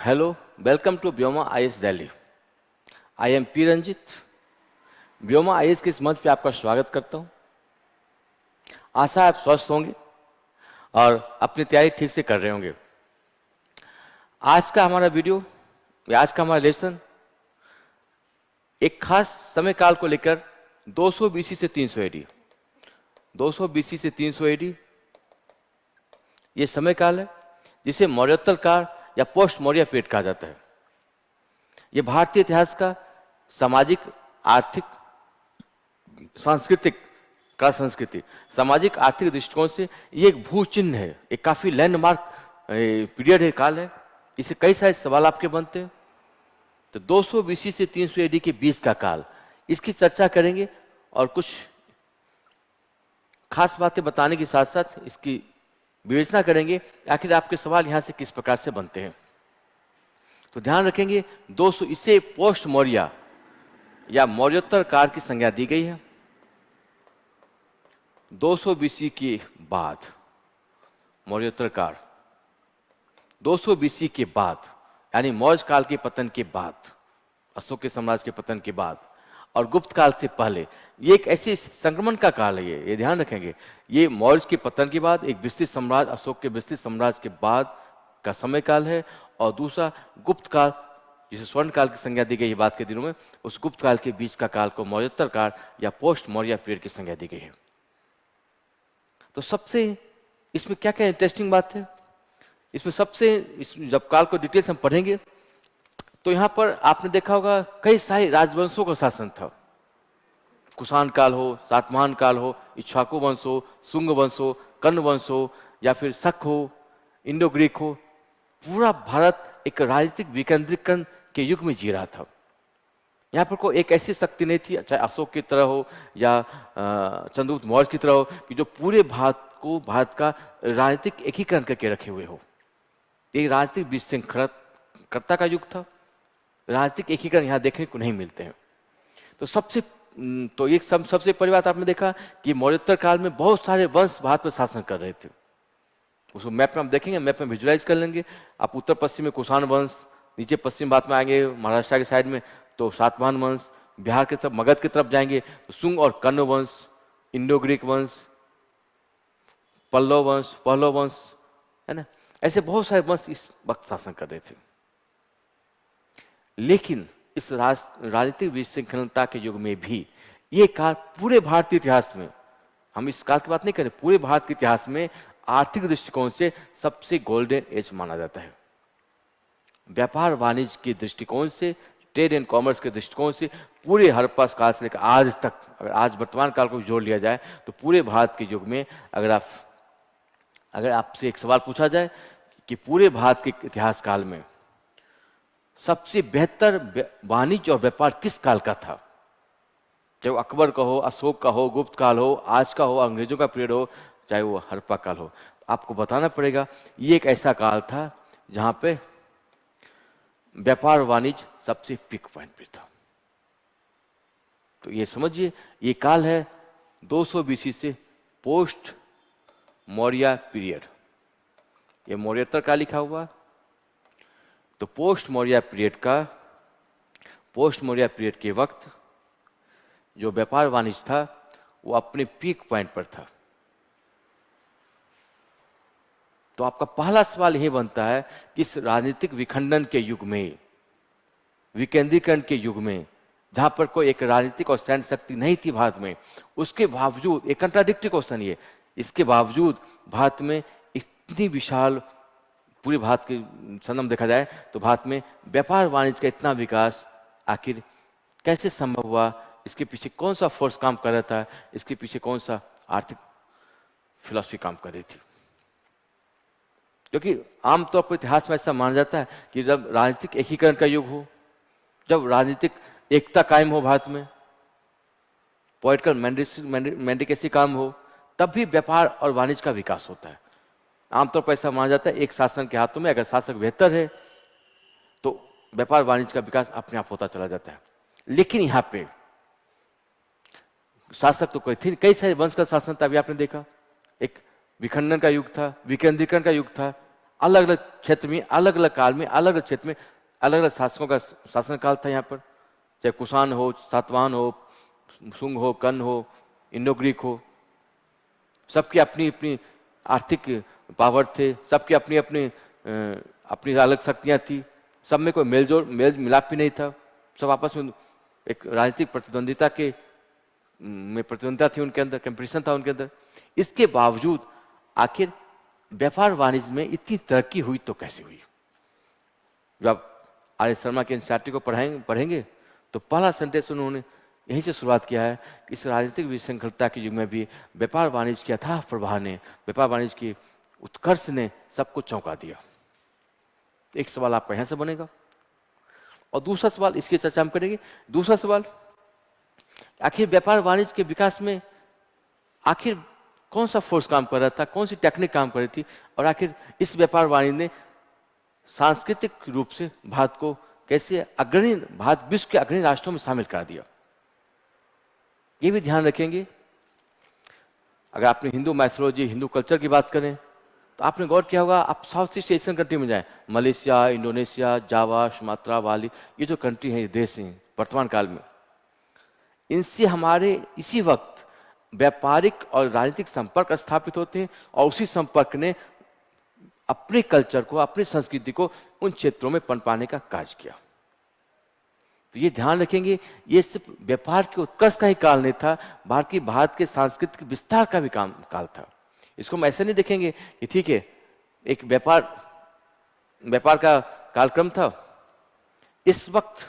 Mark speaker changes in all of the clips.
Speaker 1: Hello, welcome to Vyoma IAS Delhi. I am P Ranjit. Vyoma IAS के इस मंच पे आपका स्वागत करता हूं. आशा है आप स्वस्थ होंगे और अपनी तैयारी ठीक से कर रहे होंगे. आज का हमारा वीडियो या आज का हमारा लेसन एक खास समय काल को लेकर 200 बीसी से 300 एडी. 200 बीसी से 300 एडी ये समय काल है जिसे मौर्योत्तर काल या पोस्ट मौर्य पीरियड कहा जाता है. ये भारतीय इतिहास का सामाजिक, आर्थिक, सांस्कृतिक का संस्कृति, सामाजिक आर्थिक दृष्टिकोण से ये एक भू चिन्ह है, एक काफी लैंडमार्क पीरियड है, काल है. इससे कई सारे सवाल आपके बनते हैं. तो 200 बीसी से 300 एडी के बीच का काल, इसकी चर्चा करेंगे और कुछ खास बातें बताने के साथ साथ इसकी विवेचना करेंगे आखिर आपके सवाल यहां से किस प्रकार से बनते हैं. तो ध्यान रखेंगे 200 इसे पोस्ट मौर्य या मौर्योत्तर काल की संज्ञा दी गई है. 200 बीसी के बाद मौर्योत्तर काल, 200 बीसी के बाद यानी मौर्य काल के पतन के बाद, अशोक के साम्राज्य के पतन के बाद और गुप्त काल से पहले, ये एक ऐसे संक्रमण का काल है. ये ध्यान रखेंगे, ये मौर्य के पतन के बाद एक विस्तृत साम्राज्य, अशोक के विस्तृत साम्राज्य के बाद का समय काल है. और दूसरा गुप्त काल, जिसे स्वर्ण काल की संज्ञा दी गई है बाद के दिनों में, उस गुप्त काल के बीच का काल को मौर्योत्तर काल या पोस्ट मौर्य पीरियड की संज्ञा दी गई है. तो सबसे इसमें क्या क्या इंटरेस्टिंग बात है, इसमें सबसे जब काल को डिटेल्स हम पढ़ेंगे तो यहाँ पर आपने देखा होगा कई सारे राजवंशों का शासन था. कुषाण काल हो, सातवाहन काल हो, इक्ष्वाकु वंश हो, शुंग वंश हो, कर्ण वंश हो या फिर शक हो, इंडो ग्रीक हो. पूरा भारत एक राजनीतिक विकेंद्रीकरण के युग में जी रहा था. यहाँ पर कोई एक ऐसी शक्ति नहीं थी, चाहे अशोक की तरह हो या चंद्रगुप्त मौर्य की तरह हो, कि जो पूरे भारत का राजनीतिक एकीकरण करके रखे हुए हो. ये राजनीतिक विशृंखलता का युग था. राजनीतिक एकीकरण यहाँ देखने को नहीं मिलते हैं. तो सबसे पहली बात आपने देखा कि मौर्योत्तर काल में बहुत सारे वंश भारत पर शासन कर रहे थे. उसको मैप में हम देखेंगे, मैप में विजुलाइज कर लेंगे. आप उत्तर पश्चिम में कुषाण वंश, नीचे पश्चिम भारत में आएंगे महाराष्ट्र के साइड में तो सातवाहन वंश, बिहार के तरफ मगध की तरफ जाएंगे तो शुंग और कर्ण वंश, इंडो ग्रीक वंश, पल्लव वंश, है ना. ऐसे बहुत सारे वंश इस वक्त शासन कर रहे थे. लेकिन इस राजनीतिक विशृंखलता के युग में भी ये काल पूरे भारतीय इतिहास में, हम इस काल की बात नहीं करें, पूरे भारत के इतिहास में आर्थिक दृष्टिकोण से सबसे गोल्डन एज माना जाता है. व्यापार वाणिज्य के दृष्टिकोण से, ट्रेड एंड कॉमर्स के दृष्टिकोण से पूरे हड़प्पा काल से लेकर आज तक, अगर आज वर्तमान काल को जोड़ लिया जाए तो पूरे भारत के युग में अगर आपसे एक सवाल पूछा जाए कि पूरे भारत के इतिहास काल में सबसे बेहतर वाणिज्य और व्यापार किस काल का था, चाहे वो अकबर का हो, अशोक का हो, गुप्त काल हो, आज का हो, अंग्रेजों का पीरियड हो, चाहे वो हड़प्पा काल हो, आपको बताना पड़ेगा ये एक ऐसा काल था जहां पे व्यापार वाणिज्य सबसे पीक पॉइंट पे था. तो ये समझिए, ये काल है 200 बीसी से पोस्ट मौर्य पीरियड. ये मौर्योत्तर काल लिखा हुआ. तो पोस्ट मौर्य पीरियड के वक्त जो व्यापार वाणिज्य था वो अपने पीक पॉइंट पर था. तो आपका पहला सवाल यही बनता है कि इस राजनीतिक विखंडन के युग में, विकेंद्रीकरण के युग में, जहां पर कोई एक राजनीतिक और सैन्य शक्ति नहीं थी भारत में, उसके बावजूद, एक कंट्राडिक्टरी क्वेश्चन ये, इसके बावजूद भारत में इतनी विशाल, पूरे भारत के संदर्भ देखा जाए तो भारत में व्यापार वाणिज्य का इतना विकास आखिर कैसे संभव हुआ, इसके पीछे कौन सा फोर्स काम कर रहा था, इसके पीछे कौन सा आर्थिक फिलॉसफी काम कर रही थी. क्योंकि आमतौर पर इतिहास में ऐसा माना जाता है कि जब राजनीतिक एकीकरण का युग हो, जब राजनीतिक एकता कायम हो भारत में, पॉलिटिकल मैंडेकेसी काम हो, तब भी व्यापार और वाणिज्य का विकास होता है. आमतौर पर ऐसा माना जाता है एक शासन के हाथों में अगर शासक बेहतर है तो व्यापार वाणिज्य का विकास अपने आप होता चला जाता है. लेकिन यहाँ पे शासक तो कोई थे, कई सारे वंश का शासन था. अभी आपने देखा एक विखंडन का युग था, विकेंद्रीकरण का युग था. अलग अलग क्षेत्र में, अलग अलग काल में, अलग अलग क्षेत्र में अलग अलग शासकों का शासनकाल था यहाँ पर, चाहे कुषाण हो, सातवाहन हो, शुंग हो, कन हो, इंडो ग्रीक हो। सबकी अपनी अपनी आर्थिक पावर थे, सबकी अपनी अपनी अपनी अलग शक्तियाँ थी, सब में कोई मेल मिलाप भी नहीं था। सब आपस में एक राजनीतिक प्रतिद्वंदिता के में प्रतिद्वंदिता थी उनके अंदर, कंपटीशन था उनके अंदर। इसके बावजूद आखिर व्यापार वाणिज्य में इतनी तरक्की हुई तो कैसे हुई? जब आप आर्य शर्मा के एनसीईआरटी को पढ़ेंगे तो पहला सेंटेंस उन्होंने यहीं से शुरुआत किया है कि इस राजनीतिक विसंगतता के युग में भी व्यापार वाणिज्य के अथाह प्रवाह ने, व्यापार वाणिज्य की उत्कर्ष ने सबको चौंका दिया। एक सवाल आपका यहां से बनेगा। और दूसरा सवाल, इसकी चर्चा हम करेंगे। दूसरा सवाल, आखिर व्यापार वाणिज्य के विकास में आखिर कौन सा फोर्स काम कर रहा था, कौन सी टेक्निक काम कर रही थी, और आखिर इस व्यापार वाणिज्य ने सांस्कृतिक रूप से भारत को कैसे भारत विश्व के अग्रणी राष्ट्रों में शामिल करा दिया, ये भी ध्यान रखेंगे। अगर आपने हिंदू मैथोलॉजी, हिंदू कल्चर की बात करें तो आपने गौर किया होगा, आप साउथ ईस्ट एशियन कंट्री में जाएं, मलेशिया, इंडोनेशिया, जावा, सुमात्रा, बाली, ये जो कंट्री हैं, ये देश हैं वर्तमान काल में, इनसे हमारे इसी वक्त व्यापारिक और राजनीतिक संपर्क स्थापित होते हैं, और उसी संपर्क ने अपने कल्चर को, अपनी संस्कृति को उन क्षेत्रों में पनपाने का कार्य किया। तो ये ध्यान रखेंगे, ये सिर्फ व्यापार के उत्कर्ष का ही काल नहीं था, भारत के सांस्कृतिक विस्तार का भी काल था। इसको हम ऐसे नहीं देखेंगे कि ठीक है एक व्यापार का कालक्रम था। इस वक्त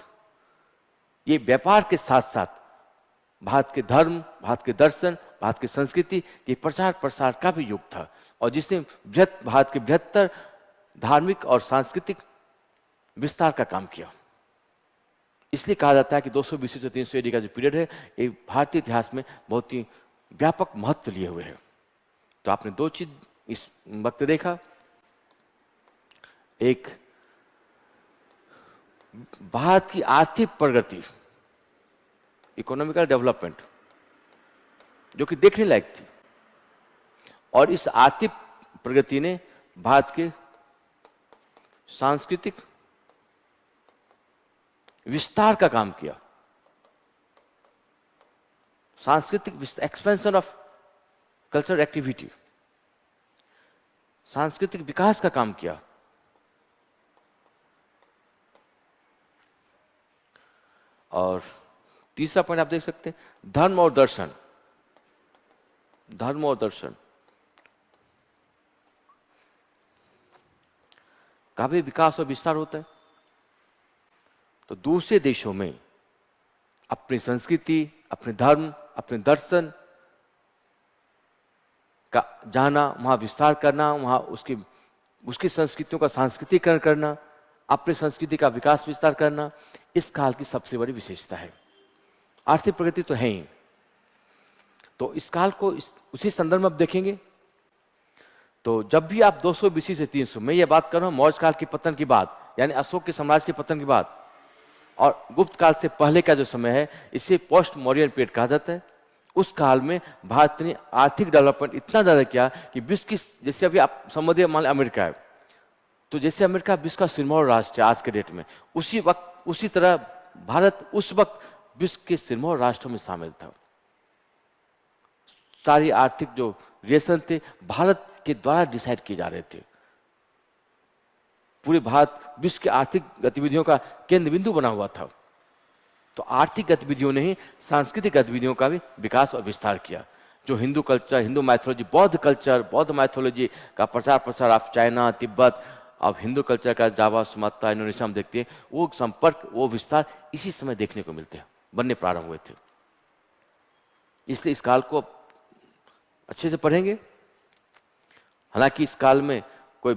Speaker 1: ये व्यापार के साथ साथ भारत के धर्म, भारत के दर्शन, भारत की संस्कृति के प्रचार प्रसार का भी युग था, और जिसने भारत के बृहत्तर धार्मिक और सांस्कृतिक विस्तार का काम किया। इसलिए कहा जाता है कि 200 BC से 300 AD का जो पीरियड है, ये भारतीय इतिहास में बहुत ही व्यापक महत्व लिए हुए है। तो आपने दो चीज इस वक्त देखा, एक भारत की आर्थिक प्रगति, इकोनॉमिकल डेवलपमेंट, जो कि देखने लायक थी, और इस आर्थिक प्रगति ने भारत के सांस्कृतिक विस्तार का काम किया, सांस्कृतिक एक्सपेंशन ऑफ कल्चरल एक्टिविटी, सांस्कृतिक विकास का काम किया। और तीसरा पॉइंट आप देख सकते हैं, धर्म और दर्शन। धर्म और दर्शन का भी विकास और विस्तार होता है। तो दूसरे देशों में अपनी संस्कृति, अपने धर्म, अपने दर्शन का जाना, वहां विस्तार करना, वहां उसकी संस्कृतियों का सांस्कृतिकरण करना, अपनी संस्कृति का विकास विस्तार करना, इस काल की सबसे बड़ी विशेषता है। आर्थिक प्रगति तो है ही, तो इस काल को उसी संदर्भ में आप देखेंगे। तो जब भी आप 200 BC से 300, मैं ये बात कर रहा हूं मौर्य काल के पतन की बात, यानी अशोक के साम्राज्य के पतन की बात, और गुप्त काल से पहले का जो समय है, इसे पोस्ट मौर्यन पीरियड कहा जाता है। उस काल में भारत ने आर्थिक डेवलपमेंट इतना ज्यादा किया कि विश्व की, जैसे अभी आप समझिए मान अमेरिका है, तो जैसे अमेरिका विश्व का सिरमौर राष्ट्र है आज के डेट में, उसी तरह भारत उस वक्त विश्व के सिरमौर राष्ट्रों में शामिल था। सारी आर्थिक जो रिलेशन थे भारत के द्वारा डिसाइड किए जा रहे थे। पूरे भारत विश्व के आर्थिक गतिविधियों का केंद्र बिंदु बना हुआ था। तो आर्थिक गतिविधियों ने ही सांस्कृतिक गतिविधियों का भी विकास और विस्तार किया। जो हिंदू कल्चर, हिंदू मैथोलॉजी, बौद्ध कल्चर, बौद्ध मैथोलॉजी का प्रचार प्रसार आप चाइना, तिब्बत, अब हिंदू कल्चर का जावा, सुमात्रा, इंडोनेशिया में देखते हैं, वो संपर्क, वो विस्तार इसी समय देखने को मिलते हैं, बनने प्रारंभ हुए थे। इसलिए इस काल को अच्छे से पढ़ेंगे। हालांकि इस काल में कोई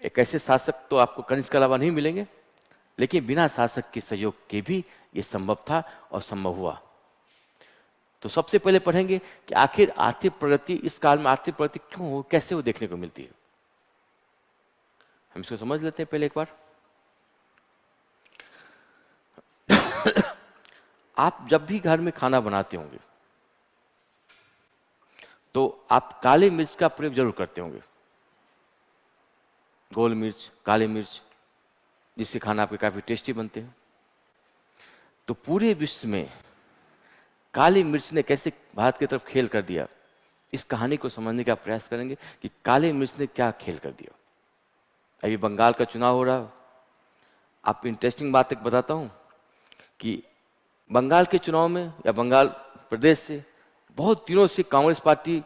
Speaker 1: एक ऐसे शासक तो आपको कनिष्क के अलावा नहीं मिलेंगे, लेकिन बिना शासक के सहयोग के भी ये संभव था और संभव हुआ। तो सबसे पहले पढ़ेंगे कि आखिर आर्थिक प्रगति, इस काल में आर्थिक प्रगति क्यों हो, कैसे वो देखने को मिलती है। हम इसको समझ लेते हैं पहले एक बार। आप जब भी घर में खाना बनाते होंगे तो आप काली मिर्च का प्रयोग जरूर करते होंगे। गोल मिर्च, काली मिर्च, जिससे खाना आपके काफ़ी टेस्टी बनते हैं। तो पूरे विश्व में काली मिर्च ने कैसे भारत की तरफ खेल कर दिया, इस कहानी को समझने का प्रयास करेंगे कि काली मिर्च ने क्या खेल कर दिया। अभी बंगाल का चुनाव हो रहा, आप इंटरेस्टिंग बात एक बताता हूँ कि बंगाल के चुनाव में या बंगाल प्रदेश से बहुत दिनों से कांग्रेस पार्टी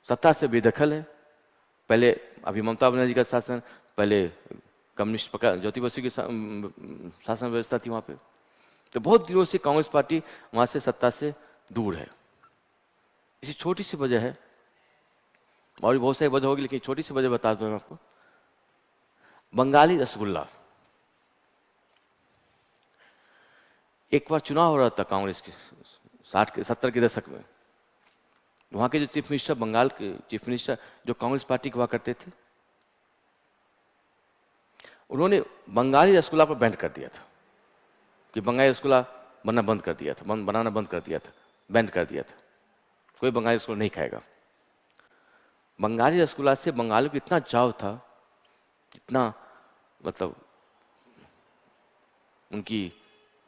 Speaker 1: सत्ता से बेदखल है। पहले अभी ममता बनर्जी का शासन, पहले कम्युनिस्ट ज्योति बसु की शासन व्यवस्था थी वहाँ पे। तो बहुत दिनों से कांग्रेस पार्टी वहाँ से सत्ता से दूर है। इसी छोटी सी वजह है, और भी बहुत सारी वजह होगी, लेकिन छोटी सी वजह बता दूँ मैं आपको। बंगाली रसगुल्ला, एक बार चुनाव हो रहा था कांग्रेस के 60 के दशक में। वहाँ के जो चीफ मिनिस्टर, बंगाल के चीफ मिनिस्टर जो कांग्रेस पार्टी के हुआ करते थे, उन्होंने बंगाली रसगुल्ला पर बैन कर दिया था कि बंगाली रसगुल्ला बनना बंद कर दिया था, बनाना बंद कर दिया था, बैन कर दिया था। कोई बंगाली रसगुल्ला नहीं खाएगा। बंगाली रसगुल्ला से बंगालियों को इतना चाव था, इतना मतलब उनकी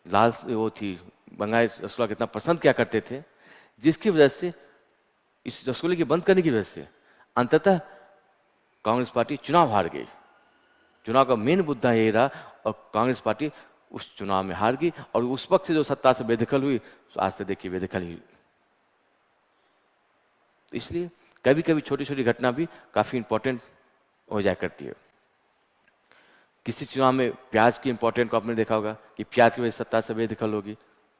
Speaker 1: लाल वो थी, बंगाली रसगुल्ला कितना पसंद किया करते थे, जिसकी वजह से इस रसगुल्ले की बंद करने की वजह से अंततः कांग्रेस पार्टी चुनाव हार गई। चुनाव का मेन मुद्दा यही रहा, और कांग्रेस पार्टी उस चुनाव में हार गई, और उस वक्त से जो सत्ता से बेदखल हुई, तो आज से देखिए बेदखल ही। इसलिए कभी कभी छोटी छोटी घटना भी काफी इंपॉर्टेंट हो जाया करती है। किसी चुनाव में प्याज की इंपॉर्टेंट को आपने देखा होगा कि प्याज की वजह से सत्ता से बेदखल होगी।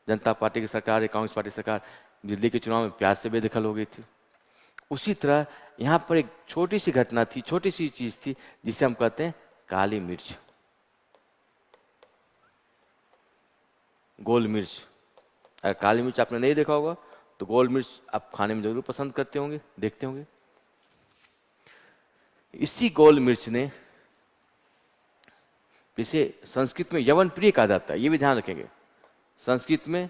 Speaker 1: जनता पार्टी की सरकार या कांग्रेस पार्टी सरकार, दिल्ली के चुनाव में प्याज से बेदखल हो गई थी। उसी तरह यहाँ पर एक छोटी सी घटना थी, छोटी सी चीज थी, जिसे हम कहते हैं काली मिर्च, गोल मिर्च। अगर काली मिर्च आपने नहीं देखा होगा तो गोल मिर्च आप खाने में जरूर पसंद करते होंगे, देखते होंगे। इसी गोल मिर्च ने, जिसे संस्कृत में यवन प्रिय कहा जाता है, ये भी ध्यान रखेंगे। संस्कृत में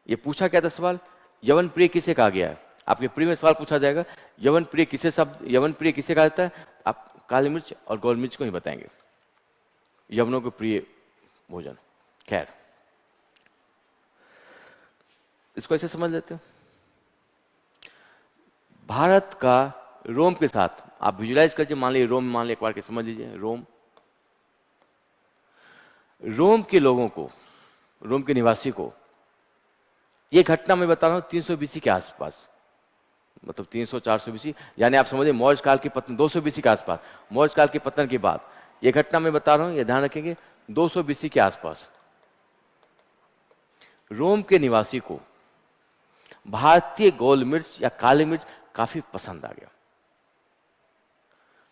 Speaker 1: ये पूछा गया था सवाल, यवन प्रिय किसे कहा गया है। आपके प्रिय में सवाल पूछा जाएगा, यवन प्रिय किसे यवन प्रिय किसे कहा जाता है, आप काली मिर्च और गोल मिर्च को ही बताएंगे, यवनों को प्रिय भोजन। खैर, इसको ऐसे समझ लेते हैं। भारत का रोम के साथ आप विजुलाइज करके मान लीजिए, रोम मान लीजिए, एक बार के समझ लीजिए, रोम के लोगों को, रोम के निवासी को, ये घटना मैं बता रहा हूं 300 बीसी के आसपास, मतलब 300-400 बीसी, यानी आप समझिए मौर्य काल के पतन 200 बीसी के आसपास, मौर्य काल के पतन के बाद ये घटना मैं बता रहा हूं, ये ध्यान रखेंगे, 200 बीसी के आसपास रोम के निवासी को भारतीय गोल मिर्च या काली मिर्च काफी पसंद आ गया।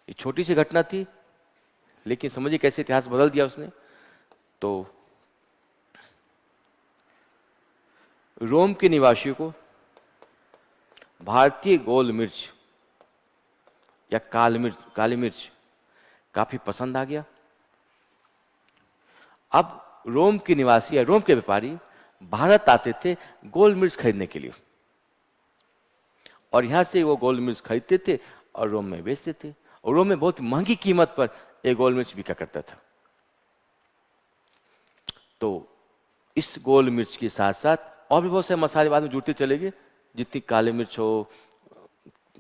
Speaker 1: ये छोटी सी घटना थी, लेकिन समझिए कैसे इतिहास बदल दिया उसने। तो रोम के निवासियों को भारतीय गोल मिर्च या काली मिर्च काफी पसंद आ गया। अब रोम के निवासी या रोम के व्यापारी भारत आते थे गोल मिर्च खरीदने के लिए, और यहां से वो गोल मिर्च खरीदते थे और रोम में बेचते थे, और रोम में बहुत महंगी कीमत पर एक गोल मिर्च बिका करता था। तो इस गोल मिर्च के साथ साथ और भी बहुत से मसाले बाद में जुड़ते चले गए, जितनी काली मिर्च हो,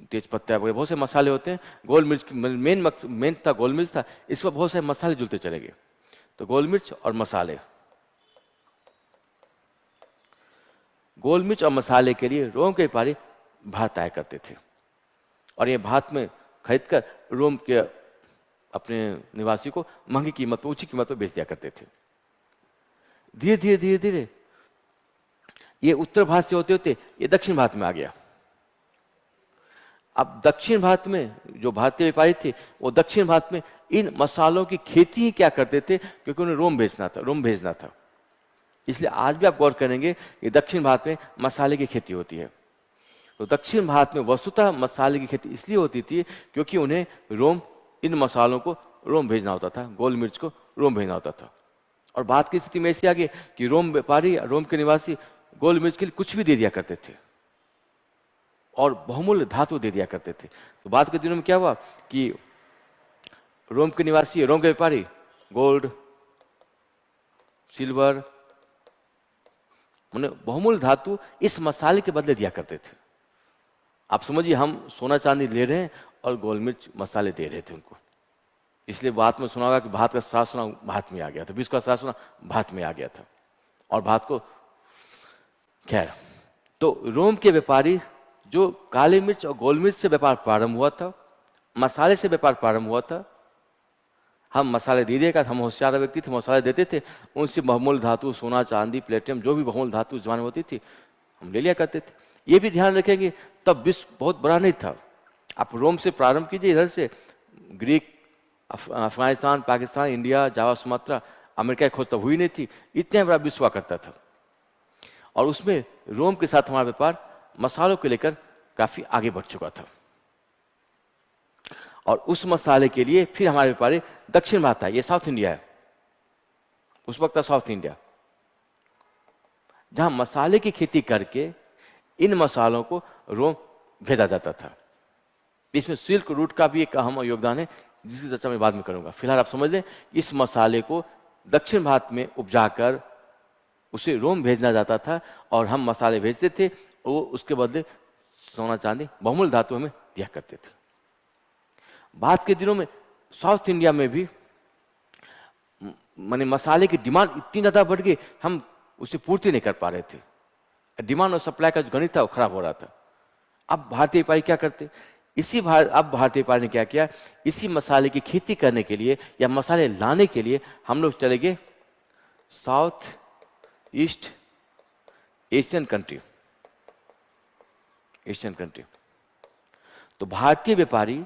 Speaker 1: तेज पत्ता वगैरह बहुत से मसाले होते हैं। गोल मिर्च मेन था, गोल मिर्च था, इस पर बहुत सारे मसाले जुड़ते चले गए। तो गोल मिर्च और मसाले, गोल मिर्च और मसाले के लिए रोम के व्यापारी भारत आया करते थे, और ये भारत में खरीदकर रोम के अपने निवासी को महंगी कीमत पर, ऊंची कीमत पर बेच दिया करते थे। धीरे धीरे ये उत्तर भारत से होते होते ये दक्षिण भारत में आ गया। अब दक्षिण भारत में जो भारतीय व्यापारी थे, वो दक्षिण भारत में इन मसालों की खेती ही क्या करते थे, क्योंकि उन्हें रोम भेजना था। इसलिए आज भी आप गौर करेंगे कि दक्षिण भारत में मसाले की खेती होती है। तो दक्षिण भारत में वस्तुतः मसाले की खेती इसलिए होती थी क्योंकि उन्हें रोम, इन मसालों को रोम भेजना होता था, गोल मिर्च को रोम भेजना होता था। और बात की स्थिति में ऐसी आ गई कि रोम व्यापारी, रोम के निवासी गोल मिर्च के लिए कुछ भी दे दिया करते थे, और बहुमूल्य धातु दे दिया करते थे। तो बाद के दिनों में क्या हुआ कि रोम के निवासी, रोम के व्यापारी गोल्ड, सिल्वर, माने बहुमूल्य धातु इस मसाले के बदले दिया करते थे। आप समझिए, हम सोना चांदी ले रहे हैं और गोल मिर्च मसाले दे रहे थे उनको। इसलिए बात में सुना होगा कि भात का स्वाद सुना भात में आ गया था, विष का स्वाद सुना भात में आ गया था, और भात को खैर। तो रोम के व्यापारी जो काले मिर्च और गोल मिर्च से व्यापार प्रारंभ हुआ था, मसाले से व्यापार प्रारंभ हुआ था। हम मसाले दे देगा, हम होशियार व्यक्ति थे, मसाले देते थे, उनसे बहुमूल्य धातु सोना चांदी प्लेटिनम जो भी बहुमूल्य धातु उस जमाने होती थी हम ले लिया करते थे। ये भी ध्यान रखेंगे तब विश्व बहुत बड़ा नहीं था। आप रोम से प्रारंभ कीजिए, इधर से ग्रीक, अफगानिस्तान, पाकिस्तान, इंडिया, जावा, सुमात्रा, अमेरिका की खोज तब हुई नहीं थी। इतना बड़ा विश्व हुआ करता था, और उसमें रोम के साथ हमारा व्यापार मसालों को लेकर काफी आगे बढ़ चुका था। और उस मसाले के लिए फिर हमारे व्यापारी दक्षिण भारत है, ये साउथ इंडिया है, उस वक्त था साउथ इंडिया, जहां मसाले की खेती करके इन मसालों को रोम भेजा जाता था। इसमें सिल्क रूट का भी एक अहम योगदान है, जिसकी चर्चा मैं बाद में करूंगा। फिलहाल आप समझ लें, इस मसाले को दक्षिण भारत में उपजाकर उसे रोम भेजना जाता था, और हम मसाले भेजते थे, वो उसके बदले सोना चांदी बहुमूल्य धातु हमें दिया करते थे। बाद के दिनों में साउथ इंडिया में भी माने मसाले की डिमांड इतनी ज्यादा बढ़ गई, हम उसे पूर्ति नहीं कर पा रहे थे। डिमांड और सप्लाई का जो गणित था वो खराब हो रहा था। अब भारतीय व्यापारी क्या करते, अब भारतीय व्यापारी ने क्या किया, इसी मसाले की खेती करने के लिए या मसाले लाने के लिए हम लोग चले गए साउथ ईस्ट एशियन कंट्री। तो भारतीय व्यापारी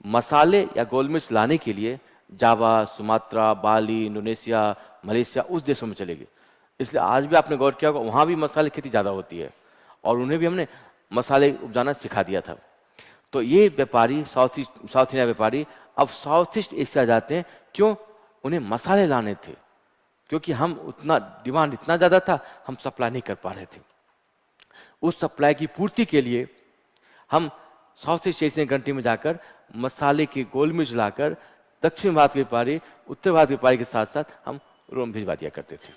Speaker 1: मसाले या गोल मिर्च लाने के लिए जावा, सुमात्रा, बाली, इंडोनेशिया, मलेशिया उस देशों में चले गए। इसलिए आज भी आपने गौर किया होगा, वहां भी मसाले खेती ज्यादा होती है, और उन्हें भी हमने मसाले उपजाना सिखा दिया था। तो ये व्यापारी साउथ इंडिया व्यापारी अब साउथ ईस्ट एशिया जाते हैं। क्यों? उन्हें मसाले लाने थे, क्योंकि हम उतना डिमांड इतना ज्यादा था, हम सप्लाई नहीं कर पा रहे थे। उस सप्लाई की पूर्ति के लिए हम साउथ ईस्ट एशियन कंट्री में जाकर मसाले के गोल मिर्च लाकर दक्षिण भारत के व्यापारी, उत्तर भारत के व्यापारी के साथ साथ हम रोम भिजवा दिया करते थे।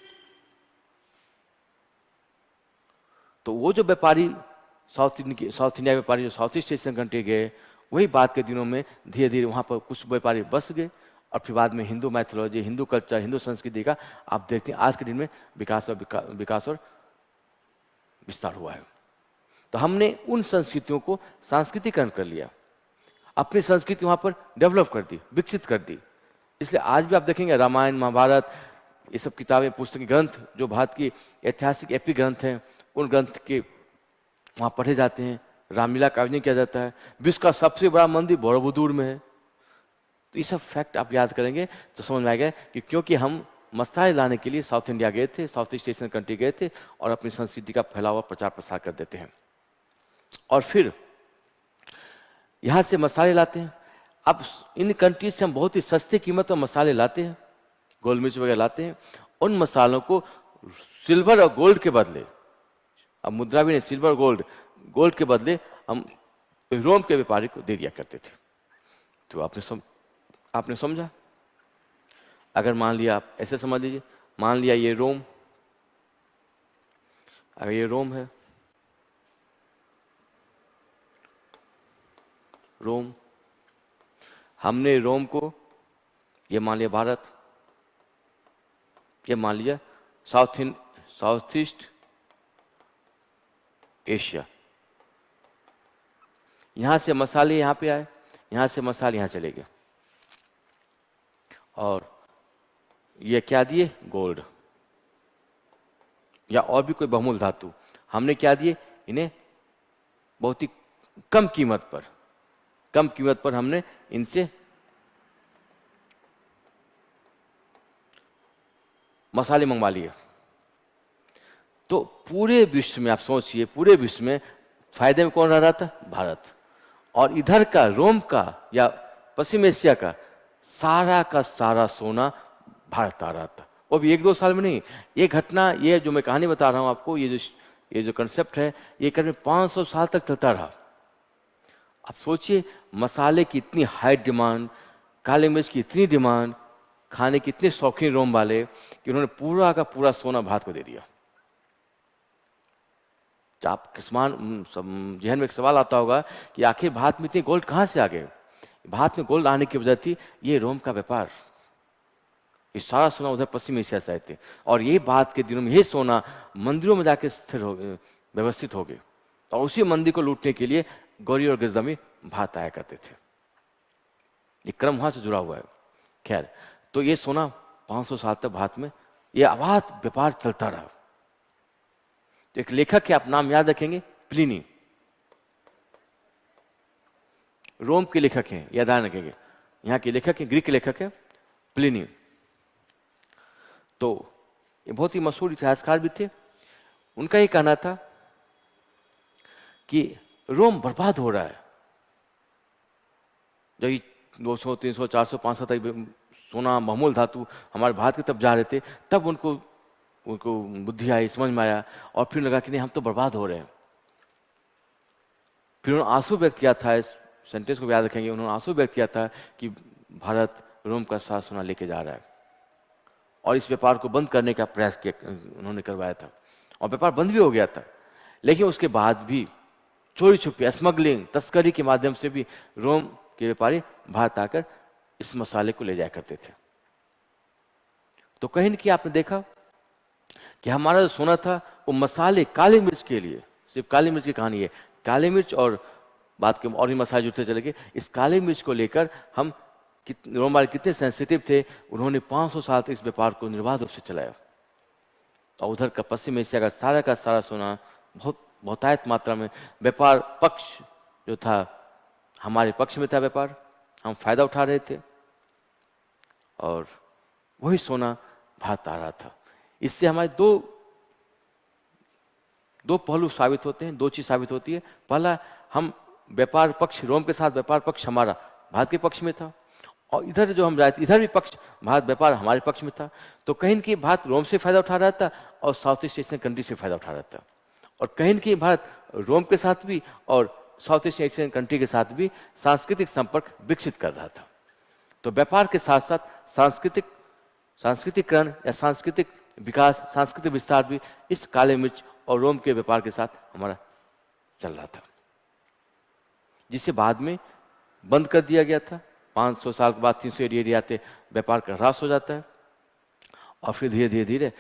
Speaker 1: तो वो जो व्यापारी साउथ इंडिया व्यापारी जो साउथ ईस्ट एशियन कंट्री गए, वही बाद के दिनों में धीरे धीरे वहां पर कुछ व्यापारी बस गए, और फिर बाद में हिंदू मैथोलॉजी, हिंदू कल्चर, हिंदू संस्कृति का आप देखते हैं आज के दिन में विकास और विस्तार हुआ है। तो हमने उन संस्कृतियों को सांस्कृतिकरण कर लिया, अपनी संस्कृति वहां पर डेवलप कर दी, विकसित कर दी। इसलिए आज भी आप देखेंगे रामायण, महाभारत, ये सब किताबें, पुस्तकें, ग्रंथ जो भारत की ऐतिहासिक एपिक ग्रंथ हैं, उन ग्रंथ के वहां पढ़े जाते हैं। रामलीला का आयोजन किया जाता है। विश्व का सबसे बड़ा मंदिर बौरबुदूर में है। तो ये सब फैक्ट आप याद करेंगे तो समझ में आएगा कि क्योंकि हम मसाले लाने के लिए साउथ इंडिया गए थे, साउथ ईस्ट एशियन कंट्री गए थे, और अपनी संस्कृति का फैलावा प्रचार प्रसार कर देते हैं, और फिर यहां से मसाले लाते हैं। अब इन कंट्रीज से हम बहुत ही सस्ते कीमत पर मसाले लाते हैं, गोल मिर्च वगैरह लाते हैं। उन मसालों को सिल्वर और गोल्ड के बदले, अब मुद्रा भी नहीं, सिल्वर गोल्ड के बदले हम रोम के व्यापारी को दे दिया करते थे। तो आपने समझा? अगर मान लिया, आप ऐसे समझ लीजिए, मान लिया ये रोम, अगर ये रोम है, रोम, हमने रोम को, ये मान लिया भारत, ये मान लिया साउथ ईस्ट एशिया। यहां से मसाले यहां पे आए, यहां से मसाले यहां चले गए, और ये क्या दिए? गोल्ड या और भी कोई बहुमूल्य धातु हमने क्या दिए इन्हें? बहुत ही कम कीमत पर हमने इनसे मसाले मंगवा लिए। तो पूरे विश्व में आप सोचिए, पूरे विश्व में फायदे में कौन रह रहा था? भारत। और इधर का रोम का या पश्चिम एशिया का सारा सोना भारत आ रहा था। वो भी 1-2 साल में नहीं। ये घटना, ये जो मैं कहानी बता रहा हूं आपको, ये जो कंसेप्ट है, ये करीब 500 साल तक चलता रहा। आप सोचिए, मसाले की इतनी हाई डिमांड, काले मिर्च की इतनी डिमांड, खाने के इतने शौकीन रोम वाले कि उन्होंने पूरा का पूरा सोना भारत को दे दिया। आप जहन में एक सवाल आता होगा कि आखिर भारत में इतनी गोल्ड कहाँ से आ गए? भारत में गोल्ड आने की वजह थी ये रोम का व्यापार। ये सारा सोना उधर पश्चिम एशिया से आए थे, और ये बाद के दिनों में ये सोना मंदिरों में जाके स्थिर हो व्यवस्थित हो गए, और उसी मंदिर को लूटने के लिए गौरी और गिरदमी भारत आया करते थे। ये क्रम वहां से जुड़ा हुआ है। खैर, तो ये सोना 500 साल तक भारत में ये अबाध व्यापार चलता रहा। तो एक लेखक के आप नाम याद रखेंगे, प्लिनी, रोम के लेखक हैं, याद रखेंगे। यहाँ के लेखक हैं, ग्रीक के लेखक हैं प्लिनी। तो ये बहुत ही मशहूर इतिहासकार भी थे। उनका ये कहना था कि रोम बर्बाद हो रहा है। जब 200, 300, 400, 500 तक सोना, बहुमूल्य धातु हमारे भारत की तरफ जा रहे थे, तब उनको बुद्धि आई, समझ में आया, और फिर लगा कि नहीं, हम तो बर्बाद हो रहे हैं। फिर उन्होंने आंसू व्यक्त किया था, इस सेंटेंस को याद रखेंगे, उन्होंने आंसू व्यक्त किया था कि भारत रोम का सारा सोना लेके जा रहा है, और इस व्यापार को बंद करने का प्रयास किया, उन्होंने करवाया था, और व्यापार बंद भी हो गया था। लेकिन उसके बाद भी चोरी छुपी, स्मगलिंग, तस्करी के माध्यम से भी रोम के व्यापारी भारत आकर इस मसाले को ले जाया करते थे। तो कहीं न कहीं आपने देखा कि हमारा जो सोना था वो मसाले, काली मिर्च के लिए, सिर्फ काली मिर्च की कहानी है, काली मिर्च और बात के और भी मसाले जुड़ते चले गए। इस काली मिर्च को लेकर हम रोम वाले कितने सेंसिटिव थे, उन्होंने 500 साल तक इस व्यापार को निर्बाध रूप से चलाया। और उधर का पश्चिम एशिया का सारा सोना बहुतायत मात्रा में व्यापार पक्ष जो था, हमारे पक्ष में था व्यापार, हम फायदा उठा रहे थे, और वही सोना भारत आ रहा था। इससे हमारे दो पहलू साबित होते हैं, दो चीज साबित होती है। पहला, हम व्यापार पक्ष, रोम के साथ व्यापार पक्ष हमारा भारत के पक्ष में था, और इधर जो हम जाए इधर भी पक्ष भारत व्यापार हमारे पक्ष में था। तो कहीं न कहीं भारत रोम से फायदा उठा रहा था और साउथ ईस्ट एशियन कंट्री से फायदा उठा रहा था, और कहीं न कहीं भारत रोम के साथ भी और साउथ ईस्ट एशियन कंट्री के साथ भी सांस्कृतिक संपर्क विकसित कर रहा था। तो व्यापार के साथ साथ सांस्कृतिकरण या सांस्कृतिक विकास, सांस्कृतिक विस्तार भी इस काले मिर्च और रोम के व्यापार के साथ हमारा चल रहा था, जिसे बाद में बंद कर दिया गया था। 500 साल के बाद 300 एडी आते व्यापार का ह्रास हो जाता है, और फिर धीरे धीरे ये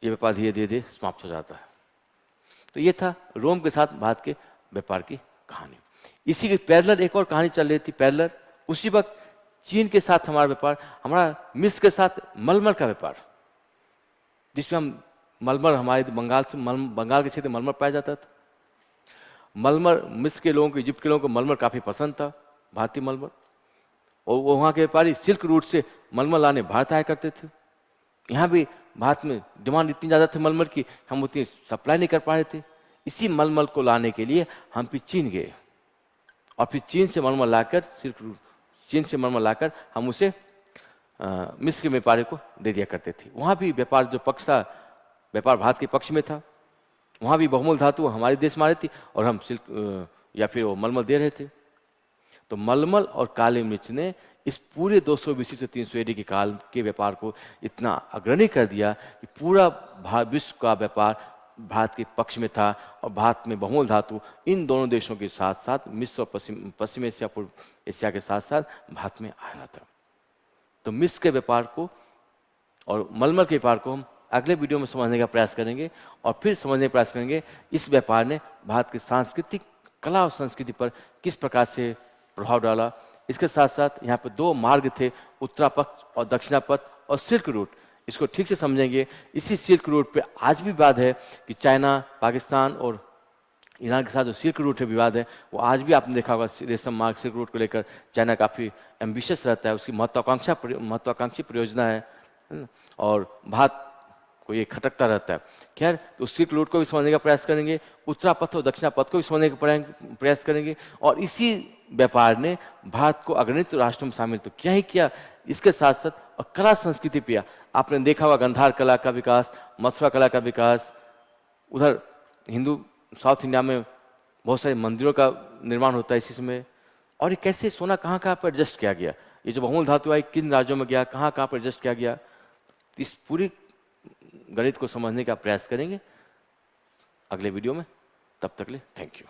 Speaker 1: व्यापार धीरे धीरे समाप्त हो जाता है। तो ये था रोम के साथ भारत के व्यापार की कहानी। इसी की पैरेलल एक और कहानी चल रही थी। पैरेलल उसी वक्त चीन के साथ हमारा व्यापार, हमारा मिस्र के साथ मलमल का व्यापार, जिसमें हम मलमल, हमारे बंगाल के क्षेत्र में मलमल पाया जाता था। मलमल मिस्र के लोगों को, इजिप्ट के लोगों को मलमल काफ़ी पसंद था, भारतीय मलमल, और वहाँ के व्यापारी सिल्क रूट से मलमल लाने भारत आया करते थे। यहाँ भी भारत में डिमांड इतनी ज़्यादा थी मलमल की, हम उतनी सप्लाई नहीं कर पा रहे थे। इसी मलमल को लाने के लिए हम फिर चीन गए, और फिर चीन से मलमल लाकर, सिल्क रूट चीन से मलमल लाकर हम उसे मिस्र के व्यापारी को दे दिया करते थे। वहाँ भी व्यापार जो पक्ष था, व्यापार भारत के पक्ष में था। वहाँ भी बहुमूल्य धातु हमारे देश में आ रही थी, और हम सिल्क या फिर वो मलमल दे रहे थे। तो मलमल और काली मिर्च ने इस पूरे 200 BC से 300 AD के काल के व्यापार को इतना अग्रणी कर दिया कि पूरा विश्व का व्यापार भारत के पक्ष में था, और भारत में बहुमूल्य धातु इन दोनों देशों के साथ साथ मिस्र और पश्चिम एशिया, पूर्व एशिया के साथ साथ भारत में आ रहा था। तो मिस्र के व्यापार को और मलमल के व्यापार को हम अगले वीडियो में समझने का प्रयास करेंगे, और फिर समझने का प्रयास करेंगे इस व्यापार ने भारत की सांस्कृतिक, कला और संस्कृति पर किस प्रकार से प्रभाव डाला। इसके साथ साथ यहाँ पर दो मार्ग थे, उत्तरा पथ और दक्षिणा पथ और सिल्क रूट। इसको ठीक से समझेंगे। इसी सिल्क रूट पे आज भी विवाद है कि चाइना, पाकिस्तान और ईरान के साथ जो सिल्क रूट है विवाद है, वो आज भी आपने देखा होगा। रेशम मार्ग सिल्क रूट को लेकर चाइना काफ़ी एम्बिशियस रहता है, उसकी महत्वाकांक्षी परियोजना है, और भारत को ये खटकता रहता है। खैर, तो सिल्क रूट को भी समझने का प्रयास करेंगे, उत्तरा पथ और दक्षिणा पथ को भी समझने का प्रयास करेंगे, और इसी व्यापार ने भारत को अग्रणी राष्ट्रों में शामिल तो क्या ही किया, इसके साथ साथ और कला संस्कृति पे आपने देखा होगा गंधार कला का विकास, मथुरा कला का विकास, उधर हिंदू साउथ इंडिया में बहुत सारे मंदिरों का निर्माण होता है इसी समय, और ये कैसे सोना कहाँ कहाँ पर एडजस्ट किया गया, ये जो बहुमूल्य धातु आई किन राज्यों में गया, कहाँ कहाँ पर एडजस्ट किया गया, इस पूरी गणित को समझने का प्रयास करेंगे अगले वीडियो में। तब तक ले थैंक यू।